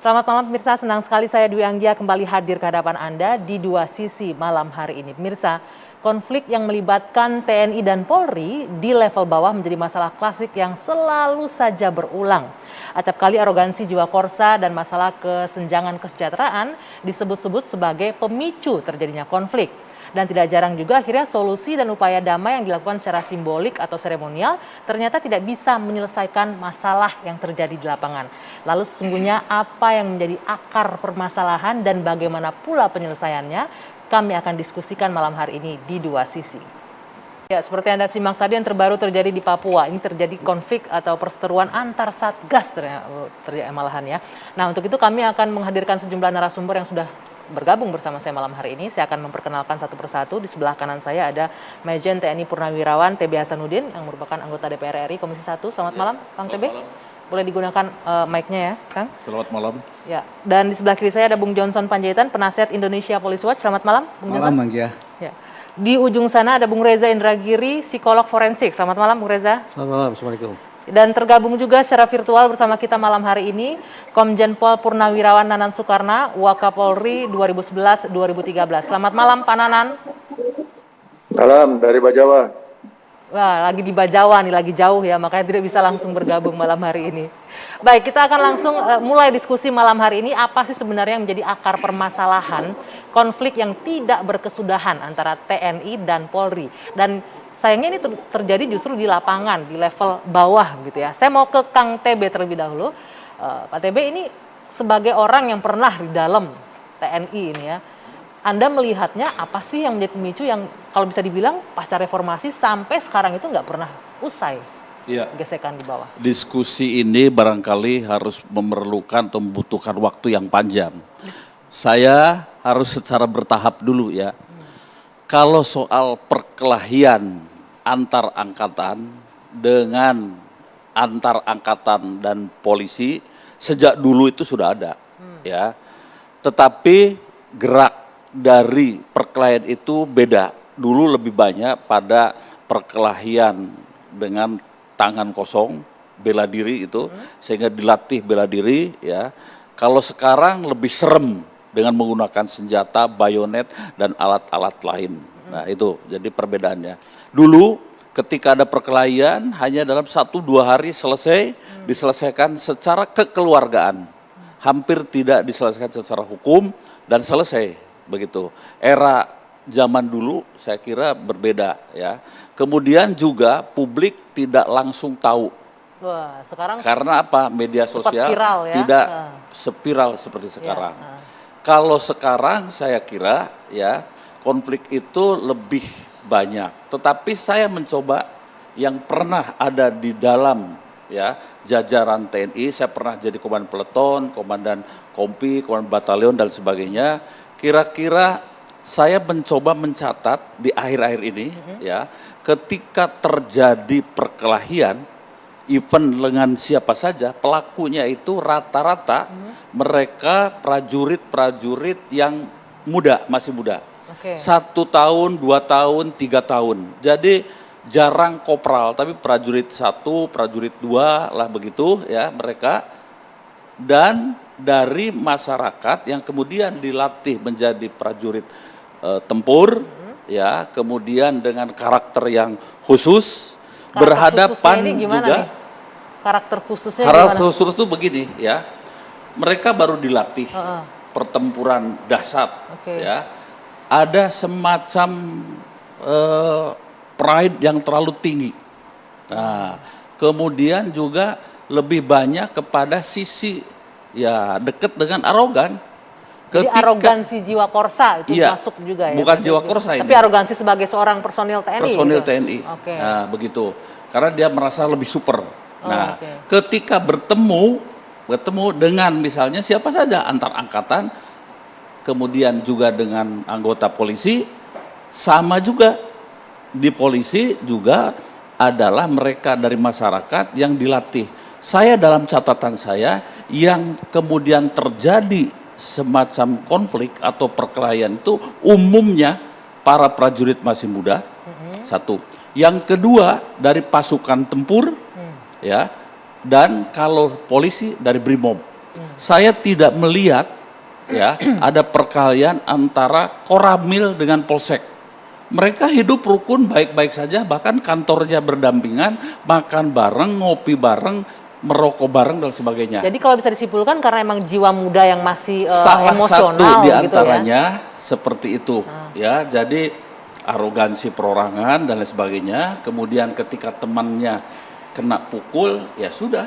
Selamat malam pemirsa, senang sekali saya Dwi Anggia kembali hadir ke hadapan Anda di Dua Sisi malam hari ini. Pemirsa, konflik yang melibatkan TNI dan Polri di level bawah menjadi masalah klasik yang selalu saja berulang. Acap kali arogansi jiwa korsa dan masalah kesenjangan kesejahteraan disebut-sebut sebagai pemicu terjadinya konflik. Dan tidak jarang juga akhirnya solusi dan upaya damai yang dilakukan secara simbolik atau seremonial ternyata tidak bisa menyelesaikan masalah yang terjadi di lapangan. Lalu sesungguhnya apa yang menjadi akar permasalahan dan bagaimana pula penyelesaiannya, kami akan diskusikan malam hari ini di Dua Sisi. Ya, seperti Anda simak tadi yang terbaru terjadi di Papua, ini terjadi konflik atau perseteruan antar satgas terjadi malahan ya. Nah, untuk itu kami akan menghadirkan sejumlah narasumber yang sudah bergabung bersama saya malam hari ini. Saya akan memperkenalkan satu persatu. Di sebelah kanan saya ada Majen TNI Purnawirawan TB Hasanuddin yang merupakan anggota DPR RI Komisi 1. Selamat malam, Kang TB. Boleh digunakan mic-nya ya, Kang? Selamat malam. Ya, dan di sebelah kiri saya ada Bung Johnson Panjaitan, penasihat Indonesia Police Watch. Selamat malam, Bung Johnson. Malam, Anggia. Ya. Di ujung sana ada Bung Reza Indragiri, psikolog forensik. Selamat malam, Bung Reza. Selamat malam, Assalamualaikum. Dan tergabung juga secara virtual bersama kita malam hari ini Komjen Pol Purnawirawan Nanan Soekarna, Wakapolri 2011-2013. Selamat malam Pak Nanan. Malam dari Bajawa. Wah, lagi di Bajawa nih, lagi jauh ya, makanya tidak bisa langsung bergabung malam hari ini. Baik, kita akan langsung mulai diskusi malam hari ini. Apa sih sebenarnya yang menjadi akar permasalahan konflik yang tidak berkesudahan antara TNI dan Polri? Dan sayangnya ini terjadi justru di lapangan, di level bawah gitu ya. Saya mau ke Kang TB terlebih dahulu. Pak TB ini sebagai orang yang pernah di dalam TNI ini ya, Anda melihatnya apa sih yang menjadi pemicu yang kalau bisa dibilang pasca reformasi sampai sekarang itu nggak pernah usai gesekan di bawah? Diskusi ini barangkali harus memerlukan atau membutuhkan waktu yang panjang. Saya harus secara bertahap dulu ya. Kalau soal perkelahian antar angkatan dengan antar angkatan dan polisi sejak dulu itu sudah ada ya. Tetapi gerak dari perkelahian itu beda. Dulu lebih banyak pada perkelahian dengan tangan kosong, bela diri itu sehingga dilatih bela diri ya. Kalau sekarang lebih serem dengan menggunakan senjata, bayonet dan alat-alat lain. Nah itu jadi perbedaannya. Dulu ketika ada perkelahian hanya dalam 1-2 hari selesai, diselesaikan secara kekeluargaan. Hampir tidak diselesaikan secara hukum dan selesai begitu. Era zaman dulu saya kira berbeda ya. Kemudian juga publik tidak langsung tahu. Wah, sekarang karena apa? Media sosial viral, ya? tidak sepiral seperti sekarang. Kalau sekarang saya kira ya konflik itu lebih banyak. Tetapi saya mencoba yang pernah ada di dalam ya jajaran TNI, saya pernah jadi komandan peleton, komandan kompi, komandan batalion dan sebagainya. Kira-kira saya mencoba mencatat di akhir-akhir ini ya, ketika terjadi perkelahian event dengan siapa saja, pelakunya itu rata-rata mereka prajurit-prajurit yang muda, masih muda. 1 tahun, 2 tahun, 3 tahun. Jadi jarang kopral, tapi prajurit 1, prajurit 2 lah begitu ya mereka. Dan dari masyarakat yang kemudian dilatih menjadi prajurit tempur ya, kemudian dengan karakter yang khusus, berhadapan juga. Nih? Karakter khususnya karakter khusus itu begini ya, mereka baru dilatih pertempuran dahsyat ya, ada semacam pride yang terlalu tinggi. Nah kemudian juga lebih banyak kepada sisi ya dekat dengan arogan. Jadi arogansi jiwa korsa itu masuk juga ya? Bukan jiwa korsa ini. Tapi arogansi sebagai seorang personil TNI. Personil TNI. Nah begitu. Karena dia merasa lebih super. Nah ketika bertemu dengan misalnya siapa saja antar angkatan, kemudian juga dengan anggota polisi, sama juga di polisi juga adalah mereka dari masyarakat yang dilatih. Saya dalam catatan saya yang kemudian terjadi semacam konflik atau perkelahian itu umumnya para prajurit masih muda. Satu. Yang kedua dari pasukan tempur ya, dan kalau polisi dari BRIMOB. Saya tidak melihat ya ada perkelahian antara Koramil dengan Polsek. Mereka hidup rukun baik-baik saja, bahkan kantornya berdampingan, makan bareng, ngopi bareng, merokok bareng dan sebagainya. Jadi kalau bisa disimpulkan karena emang jiwa muda yang masih Salah emosional satu di gitu ya. antaranya seperti itu ya. Jadi arogansi perorangan dan lain sebagainya. Kemudian ketika temannya kena pukul, ya sudah,